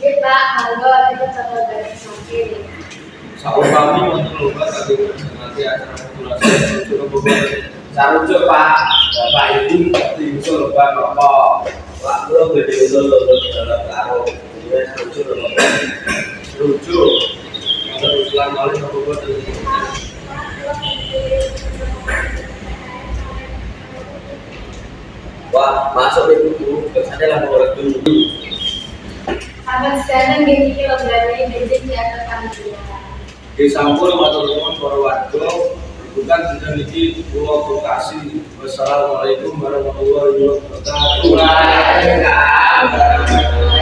Kita halo kita coba dari samping. Saur kami untuk lomba tadi nanti acara populasi sudah beberapa carujuk Pak Bapak Ibu di usul lomba rokok Pak belum gede usul lomba dalam karo dia carujuk lomba carujuk ada usulan kali lomba dari wah masuk ibu kesannya lah mau dulu Sahabat sekalian gini kita berani basic di atas kami. di sampul matur nuwun para warga bukan sudah niki kula vokasi. Wassalamualaikum warahmatullahi wabarakatuh.